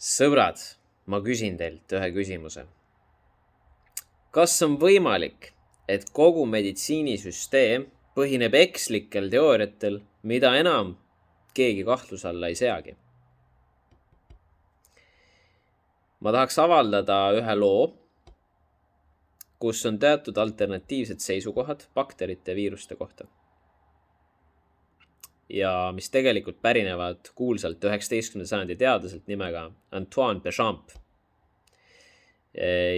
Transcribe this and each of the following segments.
Sõbrad, ma küsin teilt ühe küsimuse. Kas on võimalik, et kogu meditsiinisüsteem põhineb ekslikel teooriatel, mida enam keegi kahtluse alla ei seagi? Ma tahaks avaldada ühe loo, kus on teatud alternatiivsed seisukohad bakterite ja viiruste kohta. Ja mis tegelikult pärinevad kuulsalt 19. sajandi teadlaselt nimega Antoine Béchamp.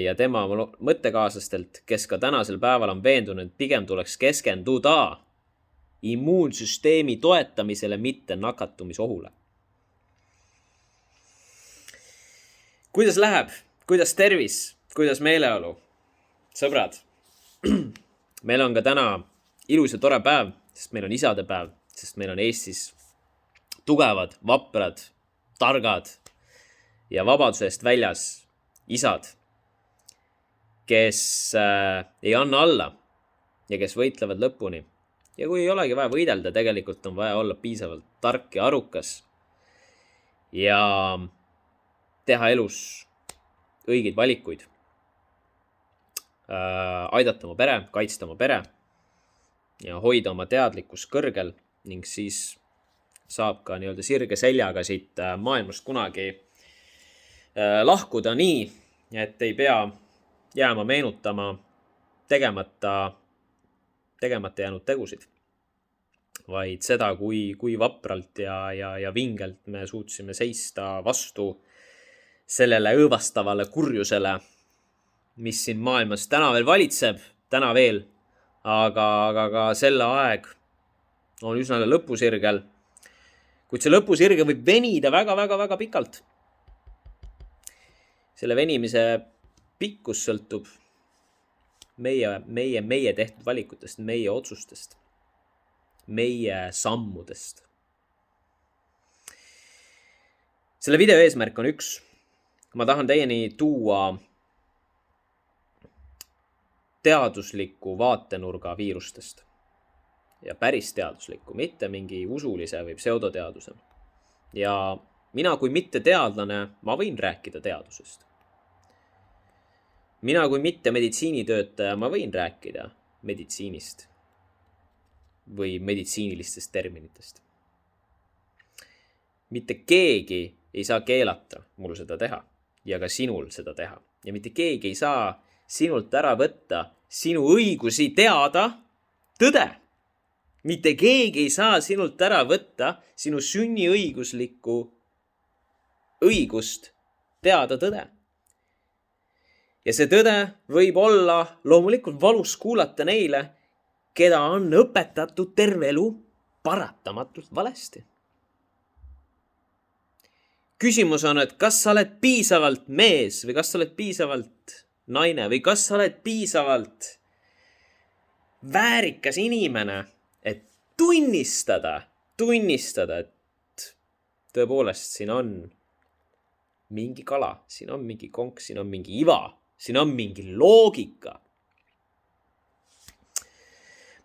Ja tema mõttekaaslastelt, kes ka tänasel päeval on veendunud, et pigem tuleks keskenduda immuunsüsteemi toetamisele, mitte nakatumisohule. Kuidas läheb? Kuidas tervis? Kuidas meeleolu? Sõbrad, meil on ka täna ilus ja tore päev, sest meil on isade päev, sest meil on Eestis tugevad, vaprad, targad ja vabaduse eest väljas isad, kes ei anna alla ja kes võitlevad lõpuni. Ja kui ei olegi vaja võidelda, tegelikult on vaja olla piisavalt tark ja arukas ja teha elus õigeid valikuid. Aidata oma pere, kaitsta oma pere ja hoida oma teadlikkus kõrgel ning siis saab ka nii-öelda sirge seljaga siit maailmast kunagi lahkuda nii, et ei pea jääma meenutama tegemata jäänud tegusid, vaid seda, kui vapralt ja vingelt me suutsime seista vastu sellele õõvastavale kurjusele, mis siin maailmas täna veel valitseb, aga selle aeg on üsna lõpusirgel, kuid see lõpusirge võib venida väga pikalt. Selle venimise pikkus sõltub meie tehtud valikutest, meie otsustest, meie sammudest. Selle video eesmärk on üks. Ma tahan teieni tuua teadusliku vaatenurga viirustest. Ja päris teadusliku, mitte mingi usulise või pseudoteaduse. Ja mina kui mitte teadlane, ma võin rääkida teadusest. Mina kui mitte meditsiinitöötaja, ma võin rääkida meditsiinist või meditsiinilistest terminitest. Mitte keegi ei saa keelata mul seda teha ja ka sinul seda teha. Ja mitte keegi ei saa sinult ära võtta sinu õigusi teada tõde. Mitte keegi ei saa sinult ära võtta sinu sünniõiguslikku õigust teada tõde. Ja see tõde võib olla loomulikult valus kuulata neile, keda on õpetatud terve elu paratamatult valesti. Küsimus on, et kas sa oled piisavalt mees või kas sa oled piisavalt naine või kas sa oled piisavalt väärikas inimene, et tunnistada, et tõepoolest siin on mingi kala, siin on mingi konks, siin on mingi iva, siin on mingi loogika.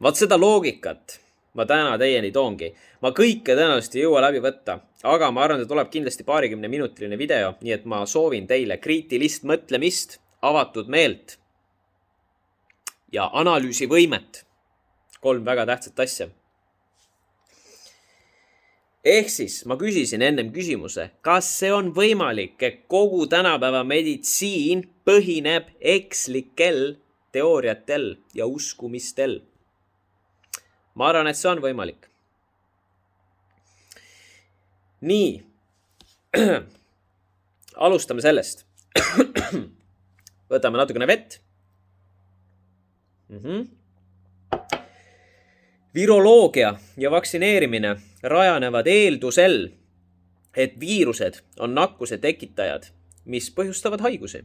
Vaat seda loogikat ma täna teieni toongi. Ma kõike tõenäoliselt ei jõua läbi võtta, aga ma arvan, et tuleb kindlasti 20-minutiline video, nii et ma soovin teile kriitilist mõtlemist, avatud meelt ja analüüsivõimet. 3 väga tähtsat asja. Ehk siis ma küsisin ennem küsimuse, kas see on võimalik, et kogu tänapäeva meditsiin põhineb ekslikel teooriatel ja uskumistel? Ma arvan, et see on võimalik. Nii, alustame sellest. Võtame natukene vett. Viroloogia ja vaktsineerimine rajanevad eeldusel, et viirused on nakkuse tekitajad, mis põhjustavad haigusi.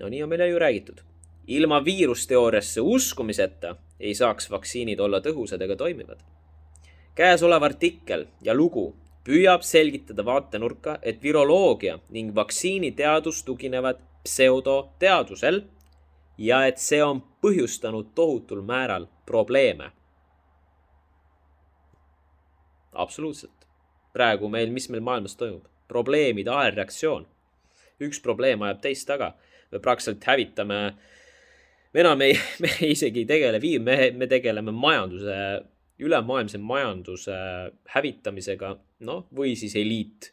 No nii on meile ju räägitud. Ilma viirusteooriasse uskumiseta ei saaks vaktsiinid olla tõhusad ega toimivad. Käesolev artikkel ja lugu püüab selgitada vaatenurka, et viroloogia ning vaktsiiniteadus tuginevad pseudoteadusel ja et see on põhjustanud tohutul määral probleeme. Absoluutselt. Praegu mis meil maailmas toimub? Probleemide aelreaktsioon. üks probleem ajab teist taga. Me praktiliselt hävitame, me isegi ei tegele me tegeleme ülemaailmse majanduse hävitamisega, või siis eliit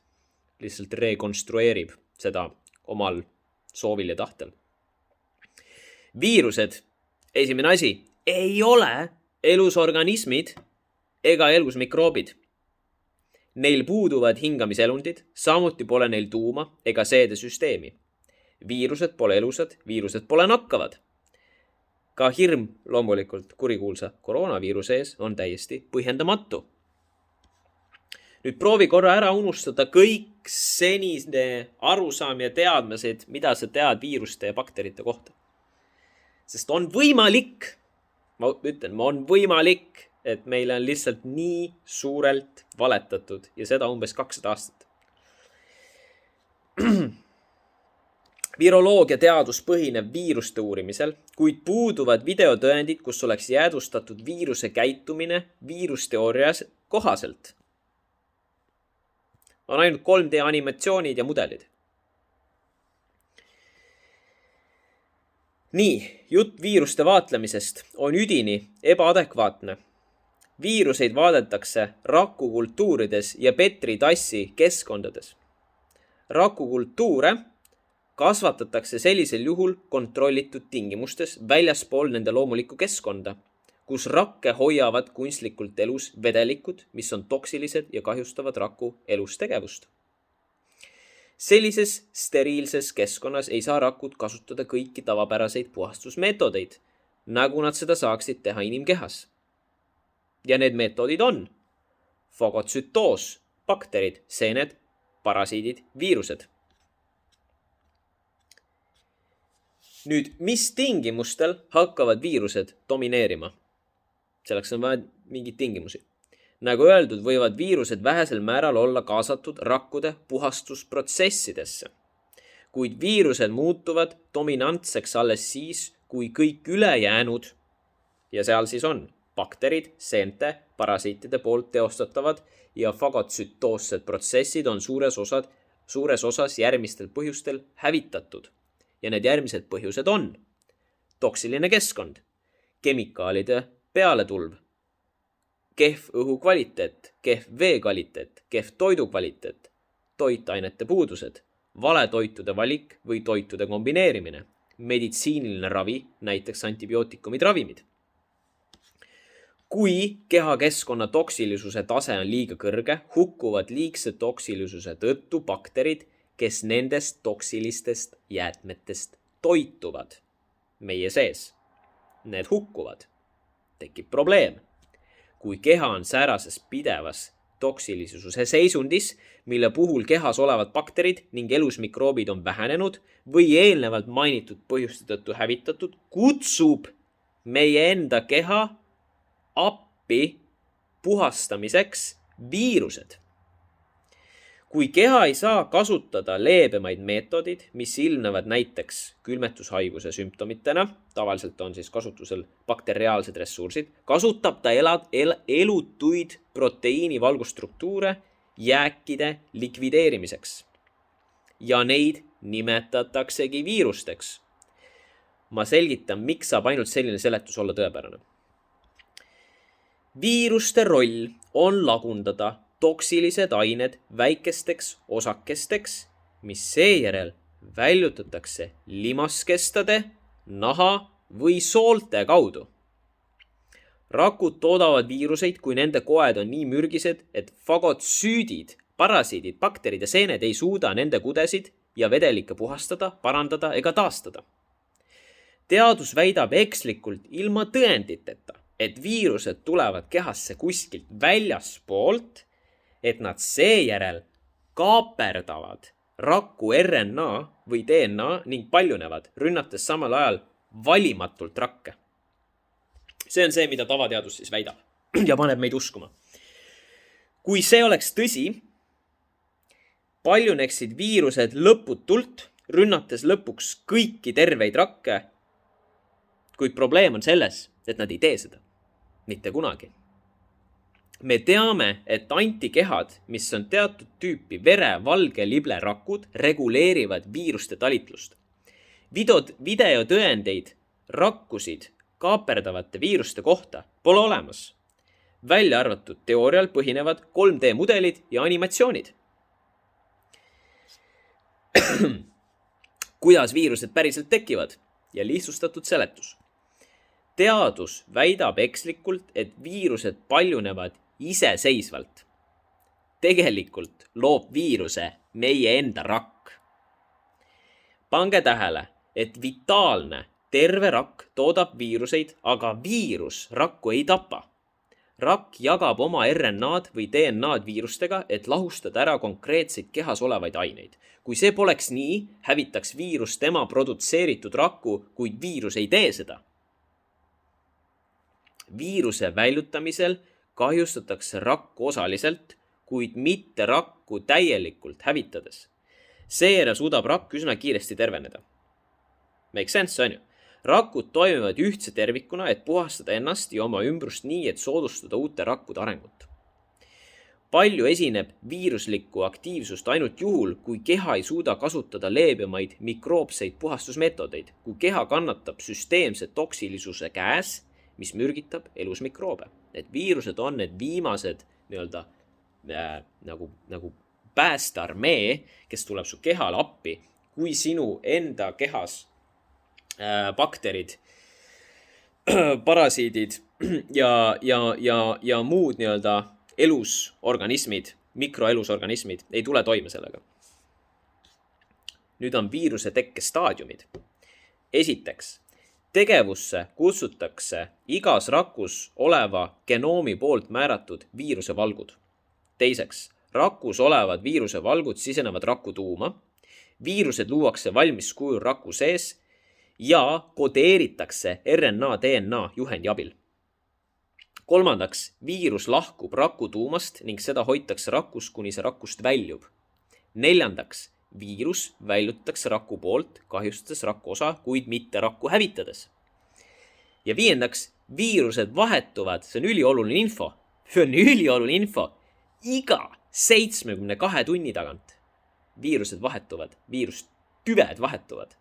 lihtsalt rekonstrueerib seda omal soovil ja tahtel. Viirused, esimene asi, ei ole elusorganismid ega elus mikroobid. Neil puuduvad hingamiselundid, samuti pole neil tuuma ega seedesüsteemi. Viirused pole elusad, viirused pole nakkavad. Ka hirm loomulikult kurikuulsa koroonaviiruse ees on täiesti põhjendamatu. Nüüd proovi korra ära unustada kõik senine arusaam ja teadmised, mida sa tead viiruste ja bakterite kohta. Sest on võimalik, on võimalik, et meile on lihtsalt nii suurelt valetatud ja seda umbes 200 aastat. Viroloogia teadus põhineb viiruste uurimisel, kuid puuduvad videotõendid, kus oleks jäädustatud viiruse käitumine viirusteoorias kohaselt. On ainult 3D animatsioonid ja mudelid. Nii, jutt viiruste vaatlemisest on üdini ebaadekvaatne. Viiruseid vaadetakse rakukultuurides ja Petri tassi keskkondades. Rakukultuure kasvatatakse sellisel juhul kontrollitud tingimustes väljaspool nende loomulikku keskkonda, kus rakke hoiavad kunstlikult elus vedelikud, mis on toksilised ja kahjustavad raku elustegevust. Sellises steriilses keskkonnas ei saa rakud kasutada kõiki tavapäraseid puhastusmeetodeid, nagu nad seda saaksid teha inimkehas. Ja need meetodid on fagotsütoos, bakterid, seened, parasiidid, viirused. Nüüd, mis tingimustel hakkavad viirused domineerima? Selleks on vaja mingeid tingimusi. Nagu öeldud, võivad viirused vähesel määral olla kaasatud rakkude puhastusprotsessidesse. Kuid viirused muutuvad dominantseks alles siis, kui kõik ülejäänud, ja seal siis on bakterid, seente, parasiitide poolt teostatavad ja fagotsütoossed protsessid on suures osas järgmistel põhjustel hävitatud. Ja need järgmised põhjused on toksiline keskkond, kemikaalide pealetulv, kehv õhu kvaliteet, kehv vee kvaliteet, kehv toidu kvaliteet, toitainete puudused, vale toitude valik või toitude kombineerimine, meditsiiniline ravi, näiteks antibiootikumid, ravimid. Kui kehakeskkonna toksilisuse tase on liiga kõrge, hukkuvad liigse toksilisuse tõttu bakterid, kes nendest toksilistest jäätmetest toituvad meie sees. Need hukkuvad. Tekib probleem. Kui keha on säärases pidevas toksilisuse seisundis, mille puhul kehas olevad bakterid ning elusmikroobid on vähenenud või eelnevalt mainitud põhjuste tõttu hävitatud, kutsub meie enda keha appi puhastamiseks viirused. Kui keha ei saa kasutada leebemaid meetodid, mis ilmnevad näiteks külmetushaiguse sümptomitena, tavaliselt on siis kasutusel bakteriaalsed ressursid, kasutab ta elutuid proteiini valgustruktuure jääkide likvideerimiseks. Ja neid nimetataksegi viirusteks. Ma selgitan, miks saab ainult selline seletus olla tõepärane. Viiruste roll on lagundada toksilised ained väikesteks osakesteks, mis seejärel väljutatakse limaskestade, naha või soolte kaudu. Rakud toodavad viiruseid, kui nende koed on nii mürgised, et fagotsüüdid, parasiidid, bakterid ja seened ei suuda nende kudesid ja vedelikke puhastada, parandada ega taastada. Teadus väidab ekslikult ilma tõenditeta, et viirused tulevad kehasse kuskilt väljaspoolt, et nad seejärel kaaperdavad raku RNA või DNA ning paljunevad, rünnates samal ajal valimatult rakke. See on see, mida tavateadus siis väidab ja paneb meid uskuma. Kui see oleks tõsi, paljuneksid viirused lõputult, rünnates lõpuks kõiki terveid rakke, kuid probleem on selles, et nad ei tee seda. Mitte kunagi. Me teame, et antikehad, mis on teatud tüüpi vere valge liblerakud, reguleerivad viiruste talitlust. Videotõendeid rakkusid kaaperdavate viiruste kohta pole olemas. Välja arvatud teoorial põhinevad 3D mudelid ja animatsioonid. Kuidas viirused päriselt tekivad ja lihtsustatud seletus. Teadus väidab ekslikult, et viirused paljunevad iseseisvalt. Tegelikult loob viiruse meie enda rakk. Pange tähele, et vitaalne, terve rakk toodab viiruseid, aga viirus rakku ei tapa. Rakk jagab oma RNAd või DNAd viirustega, et lahustada ära konkreetseid kehas olevaid aineid. Kui see poleks nii, hävitaks viirus tema produtseeritud rakku, kuid viirus ei tee seda. Viiruse väljutamisel kahjustatakse rakku osaliselt, kuid mitte rakku täielikult hävitades. Seejärel suudab rakk üsna kiiresti terveneda. Make sense, on ju? Rakud toimivad ühtse tervikuna, et puhastada ennast ja oma ümbrust nii, et soodustada uute rakkude arengut. Palju esineb viiruslikku aktiivsust ainult juhul, kui keha ei suuda kasutada leebemaid mikroopseid puhastusmeetodeid, kui keha kannatab süsteemse toksilisuse käes, mis mürgitab elus mikroobe. Et viirused on need viimased nagu päästearmee, kes tuleb su kehale appi, kui sinu enda kehas bakterid, parasiidid ja muud elusorganismid, mikroelusorganismid ei tule toime sellega. Nüüd on viiruse tekkestaadiumid. Esiteks, tegevusse kutsutakse igas rakus oleva genoomi poolt määratud viirusevalgud. Teiseks, rakus olevad viirusevalgud sisenevad raku tuuma. Viirused luuakse valmis kujul raku sees ja kodeeritakse RNA-DNA juhendi abil. Kolmandaks, viirus lahkub raku tuumast ning seda hoitakse rakus, kuni see rakust väljub. Neljandaks, viirus väljutatakse raku poolt, kahjustades raku osa, kuid mitte raku hävitades. Ja viiendaks, viirused vahetuvad, see on ülioluline info, iga 72 tunni tagant. Viirused vahetuvad, viirustüved vahetuvad.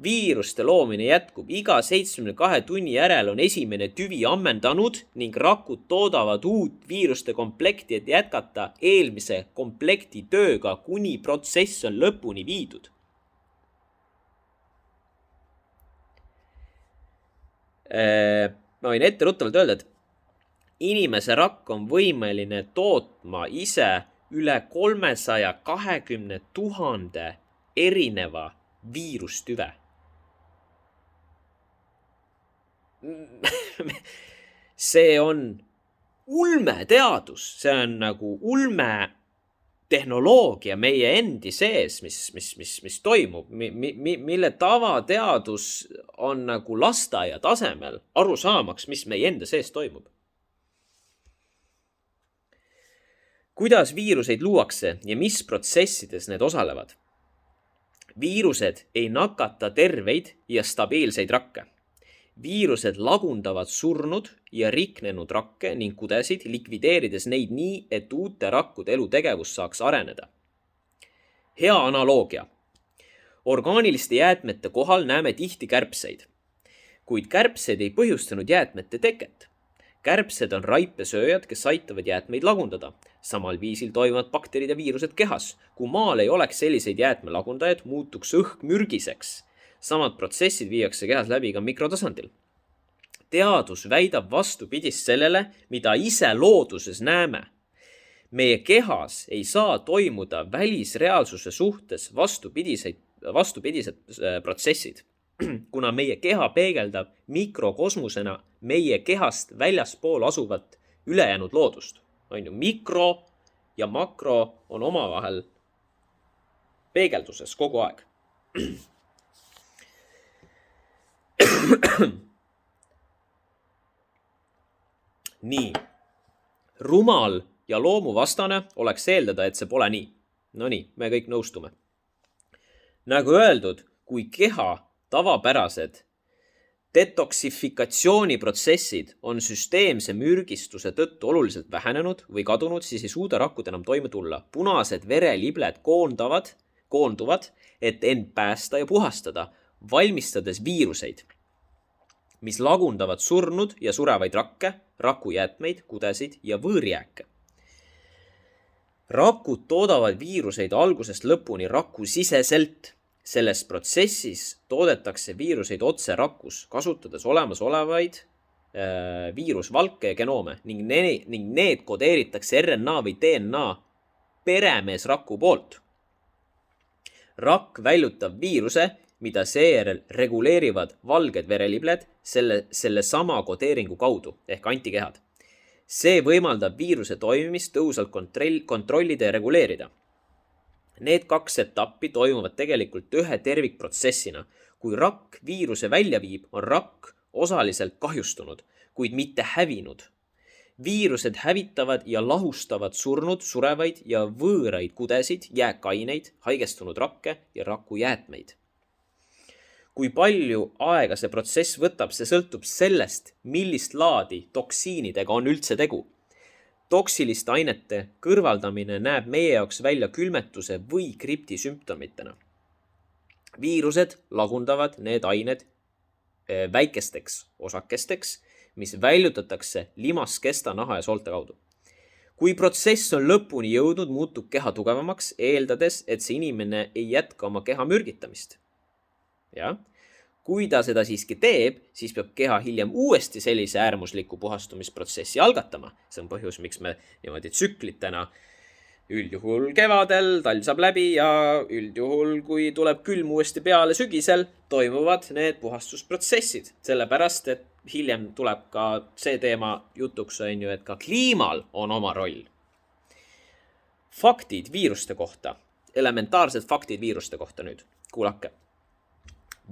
Viiruste loomine jätkub, iga 72 tunni järel on esimene tüvi ammendanud ning rakud toodavad uut viiruste komplekti, et jätkata eelmise komplekti tööga, kuni protsess on lõpuni viidud. Ma võin etteruttavalt öelda, et inimese rakk on võimeline tootma ise üle 320 000 erineva viirustüve. See on ulme teadus, see on nagu ulme tehnoloogia meie endi sees, mis toimub, mille tavateadus on nagu lasteaia tasemel aru saamaks, mis meie enda sees toimub. Kuidas viiruseid luuakse ja mis protsessides need osalevad? Viirused ei nakata terveid ja stabiilseid rakke. Viirused lagundavad surnud ja riknenud rakke ning kudesid, likvideerides neid nii, et uute rakkude elutegevus saaks areneda. Hea analoogia. Orgaaniliste jäätmete kohal näeme tihti kärbseid, kuid kärbsed ei põhjustanud jäätmete teket. Kärbsed on raipesööjad, kes aitavad jäätmeid lagundada. Samal viisil toimuvad bakterid ja viirused kehas. Kui maal ei oleks selliseid jäätmelagundajaid, muutuks õhk mürgiseks. Samad protsessid viiakse kehas läbi ka mikrotasandil. Teadus väidab vastupidist sellele, mida ise looduses näeme. Meie kehas ei saa toimuda välisreaalsuse suhtes vastupidised protsessid, kuna meie keha peegeldab mikrokosmusena meie kehast väljaspool asuvat ülejäänud loodust. Mikro ja makro on omavahel peegelduses kogu aeg. Nii, rumal ja loomuvastane oleks eeldada, et see pole nii. No nii, me kõik nõustume. Nagu öeldud, kui keha tavapärased Detoksifikatsiooniprotsessid on süsteemse mürgistuse tõttu oluliselt vähenenud või kadunud, siis ei suuda rakud enam toime tulla. Punased verelibled koonduvad, et end päästa ja puhastada, valmistades viiruseid, mis lagundavad surnud ja surevaid rakke, rakujäätmeid, kudesid ja võõrjääke. Rakud toodavad viiruseid algusest lõpuni rakusiseselt. Selles protsessis toodetakse viiruseid otse rakus, kasutades olemasolevaid viirusvalke ja genoome ning need kodeeritakse RNA või DNA peremeesraku poolt. Rakk väljutab viiruse, mida seejärel reguleerivad valged verelibled selle sama kodeeringu kaudu ehk antikehad. See võimaldab viiruse toimimist tõhusalt kontrollida ja reguleerida. Need kaks etappi toimuvad tegelikult ühe tervikprotsessina. Kui rakk viiruse välja viib, on rakk osaliselt kahjustunud, kuid mitte hävinud. Viirused hävitavad ja lahustavad surnud, surevaid ja võõraid kudesid, jääkaineid, haigestunud rakke ja rakujäätmeid. Kui palju aega see protsess võtab, see sõltub sellest, millist laadi toksiinidega on üldse tegu. Toksiliste ainete kõrvaldamine näeb meie jaoks välja külmetuse või gripti sümptomitena. Viirused lagundavad need ained väikesteks osakesteks, mis väljutatakse limaskesta, naha ja soolte kaudu. Kui protsess on lõpuni jõudnud, muutub keha tugevamaks, eeldades, et see inimene ei jätka oma keha mürgitamist. Ja? Kui ta seda siiski teeb, siis peab keha hiljem uuesti sellise äärmusliku puhastumisprotsessi algatama. See on põhjus, miks me niimoodi tsüklitena üldjuhul kevadel, talv saab läbi ja üldjuhul, kui tuleb külm uuesti peale sügisel, toimuvad need puhastusprotsessid. Sellepärast, et hiljem tuleb ka see teema jutuks, et ka kliimal on oma roll. Faktid viiruste kohta. Elementaarsed faktid viiruste kohta nüüd. Kuulake.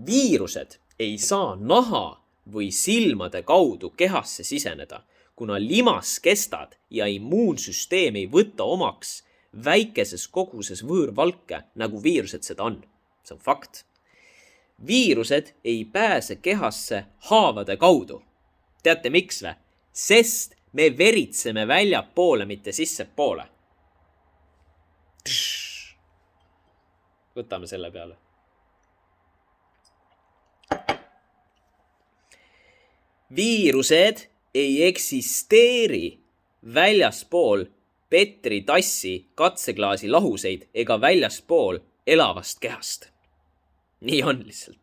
Viirused ei saa naha või silmade kaudu kehasse siseneda, kuna limaskestad ja immuunsüsteem ei võta omaks väikeses koguses võõrvalke, nagu viirused seda on. See on fakt. Viirused ei pääse kehasse haavade kaudu. Teate miks või? Sest me veritseme väljapoole, mitte sissepoole. Võtame selle peale. Viirused ei eksisteeri väljaspool Petri tassi katseklaasi lahuseid ega väljaspool elavast kehast. Nii on lihtsalt.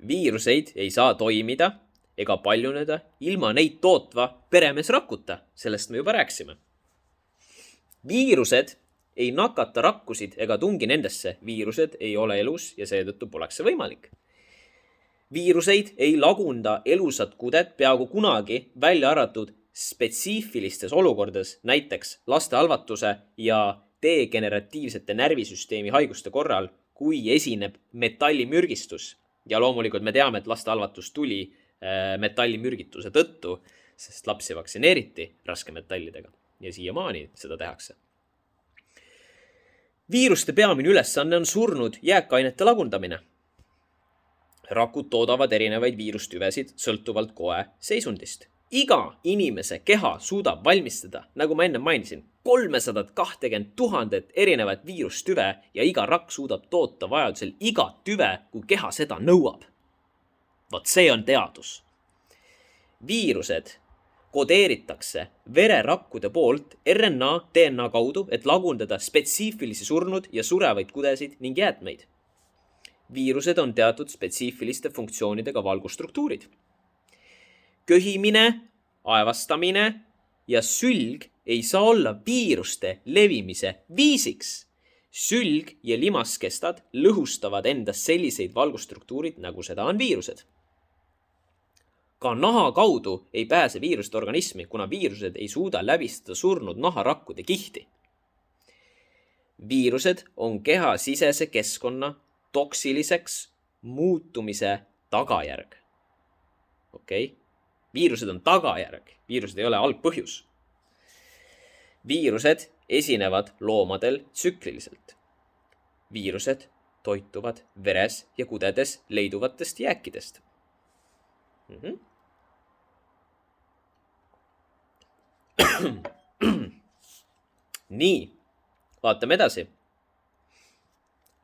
Viiruseid ei saa toimida ega paljuneda ilma neid tootva peremeesrakuta. Sellest me juba rääkisime. Viirused ei nakata rakkusid ega tungi nendesse. Viirused ei ole elus ja seetõttu poleks see võimalik. Viiruseid ei lagunda elusat kudet peaaegu kunagi välja arvatud spetsiifilistes olukordades, näiteks lastehalvatuse ja degeneratiivsete närvisüsteemi haiguste korral, kui esineb metallimürgistus. Ja loomulikult me teame, et lastehalvatus tuli metallimürgituse tõttu, sest lapsi vaktsineeriti raskemetallidega ja siiamaani seda tehakse. Viiruste peamine ülesanne on surnud jääkainete lagundamine. Rakud toodavad erinevaid viirustüvesid sõltuvalt koe seisundist. Iga inimese keha suudab valmistada, nagu ma enne mainisin, 320 000 erinevat viirustüve ja iga rakk suudab toota vajadusel iga tüve, kui keha seda nõuab. Vot see on teadus. Viirused kodeeritakse vererakkude poolt RNA, DNA kaudu, et lagundada spetsiifilisi surnud ja surevaid kudesid ning jäätmeid. Viirused on teatud spetsiifiliste funktsioonidega valgustruktuurid. Köhimine, aevastamine ja sülg ei saa olla viiruste levimise viisiks. Sülg ja limaskestad lõhustavad endas selliseid valgustruktuurid, nagu seda on viirused. Ka naha kaudu ei pääse viiruste organismi, kuna viirused ei suuda läbistada surnud naharakkude kihti. Viirused on keha sisese keskkonna toksiliseks muutumise tagajärg. Okei? Viirused on tagajärg. Viirused ei ole algpõhjus. Viirused esinevad loomadel tsükliliselt. Viirused toituvad veres ja kudedes leiduvatest jääkidest. Nii, vaatame edasi.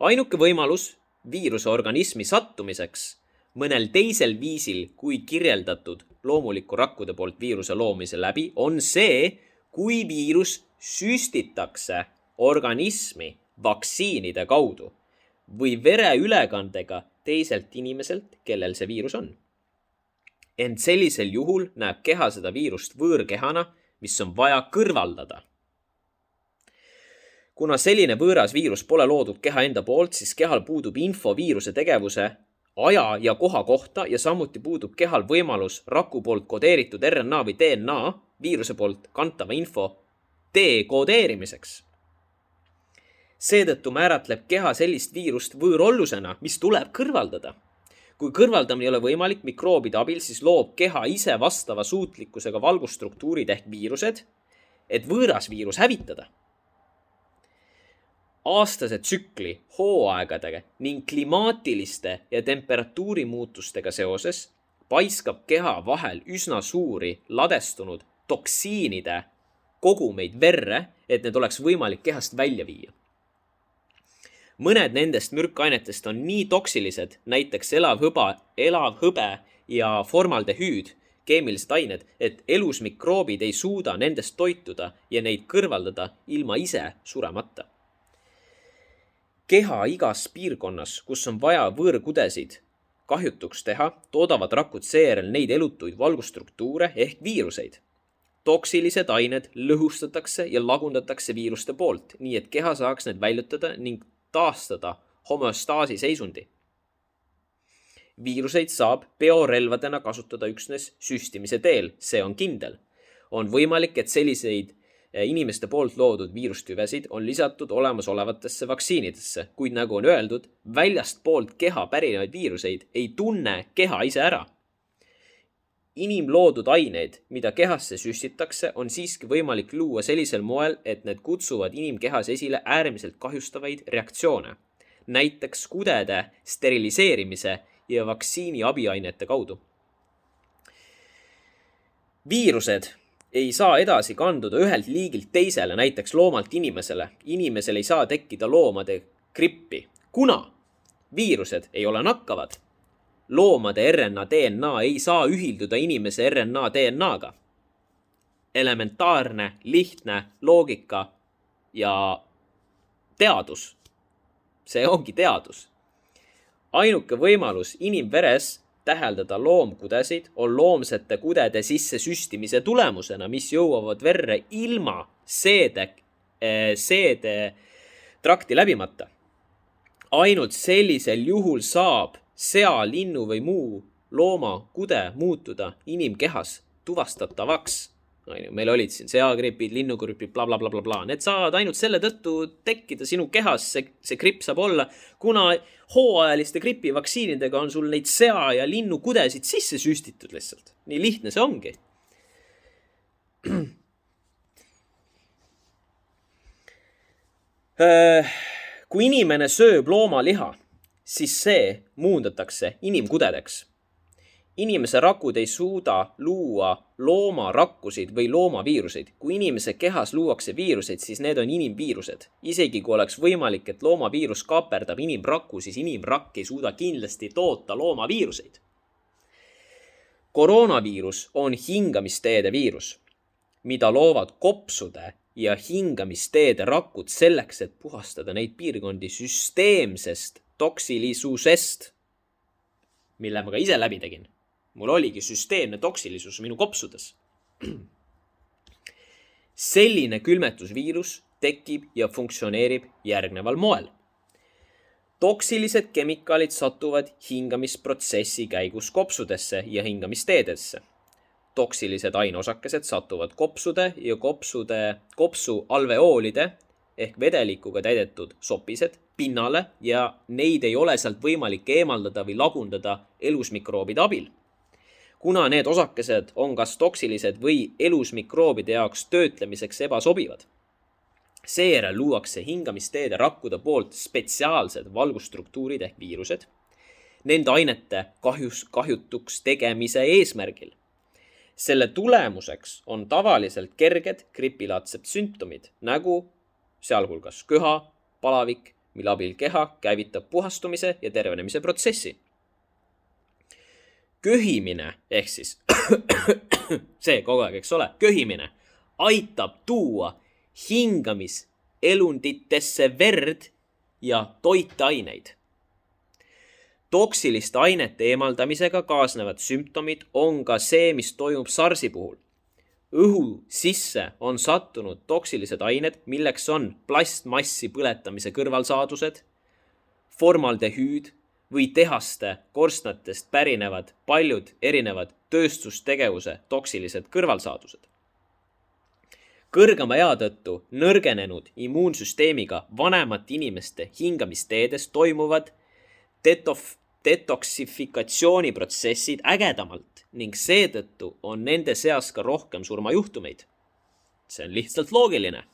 Ainuke võimalus viiruse organismi sattumiseks mõnel teisel viisil kui kirjeldatud loomuliku rakkude poolt viiruse loomise läbi on see, kui viirus süstitakse organismi vaktsiinide kaudu või vereülekandega teiselt inimeselt, kellel see viirus on. Ent sellisel juhul näeb keha seda viirust võõrkehana, mis on vaja kõrvaldada. Kuna selline võõras viirus pole loodud keha enda poolt, siis kehal puudub info viiruse tegevuse aja ja koha kohta ja samuti puudub kehal võimalus raku poolt kodeeritud RNA või DNA viiruse poolt kantava info dekodeerimiseks. Seetõttu määratleb keha sellist viirust võõrollusena, mis tuleb kõrvaldada. Kui kõrvaldamine ei ole võimalik mikroobide abil, siis loob keha ise vastava suutlikkusega valgusstruktuurid ehk viirused, et võõras viirus hävitada. Aastase tsükli, hooaegadega ning klimaatiliste ja temperatuurimuutustega seoses paiskab keha vahel üsna suuri ladestunud toksiinide kogumeid verre, et need oleks võimalik kehast välja viia. Mõned nendest mürkainetest on nii toksilised, näiteks elav hõbe ja formaldehüüd, keemilised ained, et elus mikroobid ei suuda nendest toituda ja neid kõrvaldada ilma ise suremata. Keha igas piirkonnas, kus on vaja võõrkudesid kahjutuks teha, toodavad rakud seejärel neid elutuid valgustruktuure ehk viiruseid. Toksilised ained lõhustatakse ja lagundatakse viiruste poolt, nii et keha saaks need väljutada ning taastada homeostaasi seisundi. Viiruseid saab biorelvadena kasutada üksnes süstimise teel, see on kindel. On võimalik, et selliseid inimeste poolt loodud viirustüvesid on lisatud olemasolevatesse vaktsiinidesse, kuid nagu on öeldud, väljast poolt keha pärinevaid viiruseid ei tunne keha ise ära. Inimloodud aineid, mida kehasse süstitakse, on siiski võimalik luua sellisel moel, et need kutsuvad inimkehas esile äärmiselt kahjustavaid reaktsioone, näiteks kudede steriliseerimise ja vaktsiini abiainete kaudu. Viirused ei saa edasi kanduda ühelt liigilt teisele, näiteks loomalt inimesele. Inimesel ei saa tekkida loomade grippi, kuna viirused ei ole nakkavad. Loomade RNA DNA ei saa ühilduda inimese RNA DNA-ga. Elementaarne, lihtne loogika ja teadus. See ongi teadus. Ainuke võimalus inimveres täheldada loomkudesid on loomsete kudede sisse süstimise tulemusena, mis jõuavad verre ilma seede trakti läbimata. Ainult sellisel juhul saab sea, linnu või muu looma kude muutuda inimkehas tuvastatavaks. Meil olid siin seagripid, linnugripid, bla. Need saavad ainult selle tõttu tekkida sinu kehas, see gripp saab olla, kuna hooajaliste gripivaktsiinidega on sul neid sea- ja linnukudesid sisse süstitud lihtsalt. Nii lihtne see ongi. Kui inimene sööb loomaliha, siis see muundatakse inimkudedeks. Inimese rakud ei suuda luua loomarakkusid või loomaviiruseid. Kui inimese kehas luuakse viiruseid, siis need on inimviirused. Isegi kui oleks võimalik, et loomaviirus kaaperdab inimrakku, siis inimrakk ei suuda kindlasti toota loomaviiruseid. Koroonaviirus on hingamisteede viirus, mida loovad kopsude ja hingamisteede rakud selleks, et puhastada neid piirkondi süsteemsest toksilisusest, mille ma ka ise läbi tegin. Mul oligi süsteemne toksilisus minu kopsudes. Selline külmetusviirus tekib ja funktsioneerib järgneval moel. Toksilised kemikaalid satuvad hingamisprotsessi käigus kopsudesse ja hingamisteedesse. Toksilised aineosakesed satuvad kopsude ja kopsu alveoolide ehk vedelikuga täidetud sopised pinnale ja neid ei ole sealt võimalik eemaldada või lagundada elusmikroobide abil. Kuna need osakesed on kas toksilised või elusmikroobide jaoks töötlemiseks ebasobivad. Seejärel luuakse hingamisteede rakkude poolt spetsiaalsed valgusstruktuurid ehk viirused. nende ainete kahjutuks tegemise eesmärgil. Selle tulemuseks on tavaliselt kerged gripilaadsed sümptomid, nagu sealhulgas köha, palavik, mille abil keha käivitab puhastumise ja tervenemise protsessi. Köhimine, ehk siis see kogu aeg, eks ole, köhimine aitab tuua hingamiselunditesse verd ja toiteaineid. Toksiliste ainete eemaldamisega kaasnevad sümptomid on ka see, mis toimub SARS-i puhul. Õhu sisse on sattunud toksilised ained, milleks on plastmassi põletamise kõrvalsaadused, formaldehüüd või tehaste korstnatest pärinevad paljud erinevad tööstustegevuse toksilised kõrvalsaadused. Kõrgema ea tõttu nõrgenenud immuunsüsteemiga vanemate inimeste hingamisteedes toimuvad detoksifikatsiooniprotsessid ägedamalt ning seetõttu on nende seas ka rohkem surmajuhtumeid. See on lihtsalt loogiline.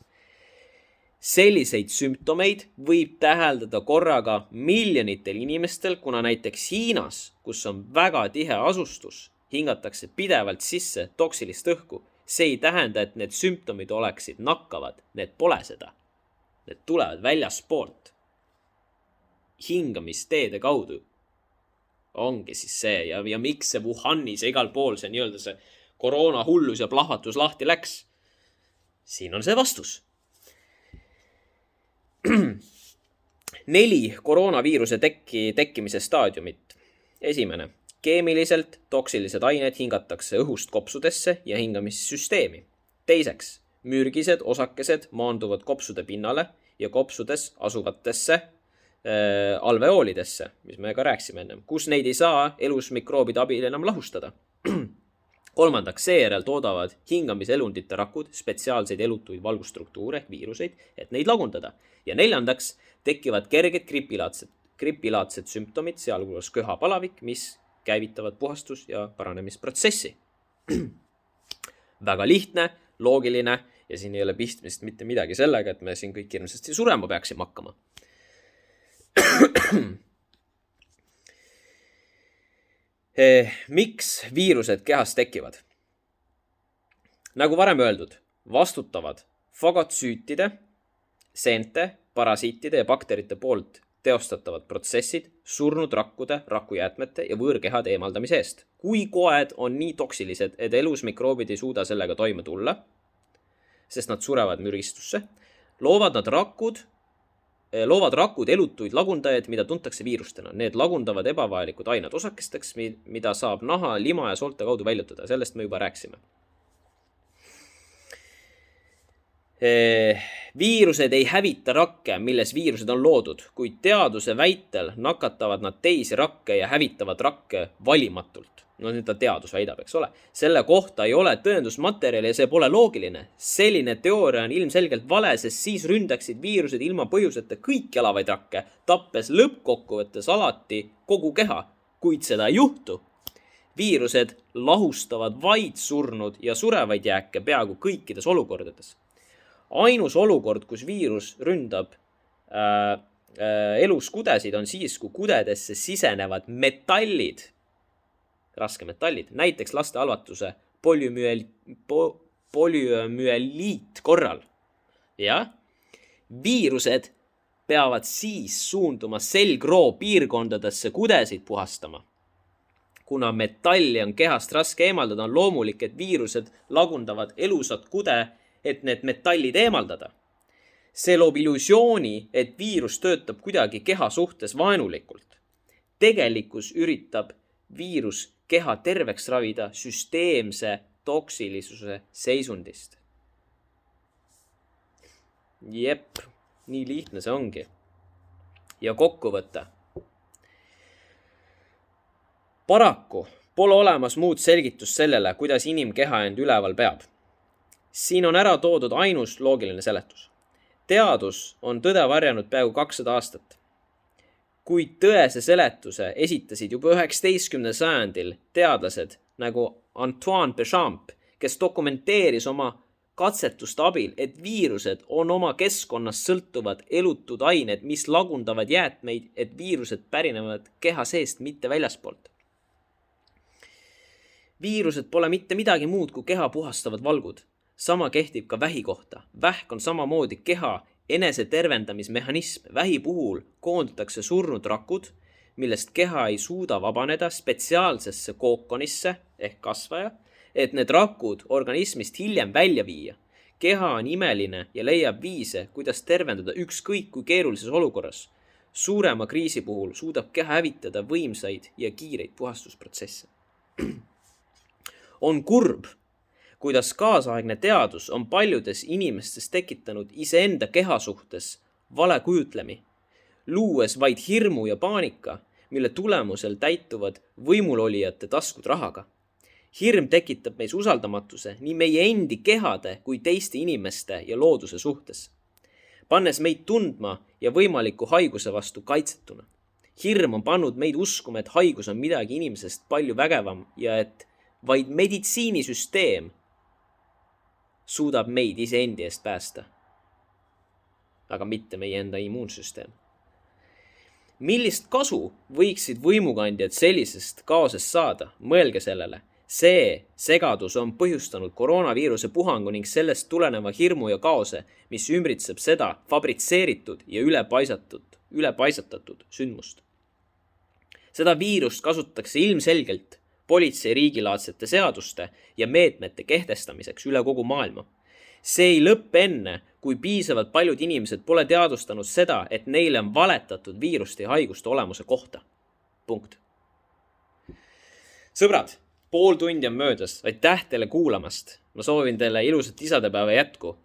Selliseid sümptomeid võib täheldada korraga miljonitel inimestel, kuna näiteks Hiinas, kus on väga tihe asustus, hingatakse pidevalt sisse toksilist õhku. See ei tähenda, et need sümptomid oleksid nakkavad. Need pole seda. Need tulevad väljaspoolt. Hingamisteede kaudu ongi siis see ja miks see Wuhanis ja igal pool see nii-öelda see koroona hullus ja plahvatus lahti läks. Siin on see vastus. 4 koroonaviiruse tekkimise staadiumit. Esimene. Keemiliselt toksilised ained hingatakse õhust kopsudesse ja hingamissüsteemi. Teiseks. Mürgised osakesed maanduvad kopsude pinnale ja kopsudes asuvatesse alveoolidesse, mis me ka rääksime ennem, kus neid ei saa elusmikroobide abil enam lahustada. Kolmandaks, seejärel toodavad hingamiselundite rakud spetsiaalseid elutuid valgustruktuure ehk viiruseid, et neid lagundada. Ja neljandaks, tekivad kerged gripilaadsed sümptomid, sealhulgas köha palavik, mis käivitavad puhastus- ja paranemisprotsessi. Väga lihtne, loogiline ja siin ei ole pistmist mitte midagi sellega, et me siin kõik hirmsasti surema peaksime hakkama. Miks viirused kehas tekivad? Nagu varem öeldud, vastutavad fagotsüütide, seente, parasiitide ja bakterite poolt teostatavad protsessid surnud rakkude, rakujäätmete ja võõrkehade eemaldamise eest. Kui koed on nii toksilised, et elusmikroobid ei suuda sellega toime tulla, sest nad surevad mürgistusse, loovad rakud elutuid lagundajaid, mida tuntakse viirustena. Need lagundavad ebavajalikud ained osakesteks, mida saab naha, lima ja soolte kaudu väljutada. Sellest me juba rääksime. Viirused ei hävita rakke, milles viirused on loodud, kuid teaduse väitel nakatavad nad teisi rakke ja hävitavad rakke valimatult. No seda teadus väidab, eks ole. Selle kohta ei ole tõendusmaterjali ja see pole loogiline. Selline teooria on ilmselgelt vale, sest siis ründaksid viirused ilma põhjuseta kõik elavaid rakke, tappes lõppkokkuvõttes alati kogu keha, kuid seda ei juhtu. Viirused lahustavad vaid surnud ja surevaid jääke peaaegu kõikides olukordades. Ainus olukord, kus viirus ründab elus kudesid, on siis, kui kudedesse sisenevad metallid, raskemetallid, näiteks laste halvatuse polüomüeliit korral. Ja viirused peavad siis suunduma selgroo piirkondadesse kudesid puhastama. Kuna metalli on kehast raske eemaldada, on loomulik, et viirused lagundavad elusat kude, et need metallid eemaldada. See loob illusiooni, et viirus töötab kuidagi keha suhtes vaenulikult. Tegelikkus üritab viirus keha terveks ravida süsteemse toksilisuse seisundist. Jep, nii lihtne see ongi. Ja kokkuvõte. Paraku pole olemas muud selgitust sellele, kuidas inimkeha end üleval peab. Siin on ära toodud ainus loogiline seletus. Teadus on tõde varjanud peaaegu 200 aastat. Kuid tõese seletuse esitasid juba 19. sajandil teadlased nagu Antoine Béchamp, kes dokumenteeris oma katsetuste abil, et viirused on oma keskkonnast sõltuvad elutud ained, mis lagundavad jäätmeid, et viirused pärinevad keha seest, mitte väljaspoolt. Viirused pole mitte midagi muud kui keha puhastavad valgud. Sama kehtib ka vähi kohta. Vähk on samamoodi keha enesetervendamismehhanism. Vähi puhul koondatakse surnud rakud, millest keha ei suuda vabaneda spetsiaalsesse kookonisse ehk kasvaja, et need rakud organismist hiljem välja viia. Keha on imeline ja leiab viise, kuidas tervendada ükskõik kui keerulises olukorras. Suurema kriisi puhul suudab keha hävitada võimsaid ja kiireid puhastusprotsesse. On kurb, kuidas kaasaegne teadus on paljudes inimestes tekitanud iseenda keha suhtes valekujutlemi, luues vaid hirmu ja paanika, mille tulemusel täituvad võimulolijate taskud rahaga. Hirm tekitab meis usaldamatuse nii meie endi kehade kui teiste inimeste ja looduse suhtes, pannes meid tundma ja võimaliku haiguse vastu kaitsetuna. Hirm on pannud meid uskuma, et haigus on midagi inimesest palju vägevam ja et vaid meditsiinisüsteem suudab meid iseendi eest päästa, aga mitte meie enda immuunsüsteem. Millist kasu võiksid võimukandjad sellisest kaosest saada? Mõelge sellele. See segadus on põhjustanud koroonaviiruse puhangu ning sellest tuleneva hirmu ja kaose, mis ümbritseb seda fabritseeritud ja ülepaisatatud sündmust. Seda viirust kasutatakse ilmselgelt politsei riigilaadsete seaduste ja meetmete kehtestamiseks üle kogu maailma. See ei lõppe enne, kui piisavalt paljud inimesed pole teadvustanud seda, et neile on valetatud viiruste ja haiguste olemuse kohta. Punkt. Sõbrad, pool tundi on möödas, aitäh teile kuulamast. Ma soovin teile ilusat isadepäeva jätku.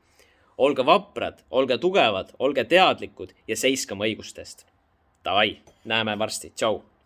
Olge vaprad, olge tugevad, olge teadlikud ja seiskama õigustest. Davai, näeme varsti. Tšau!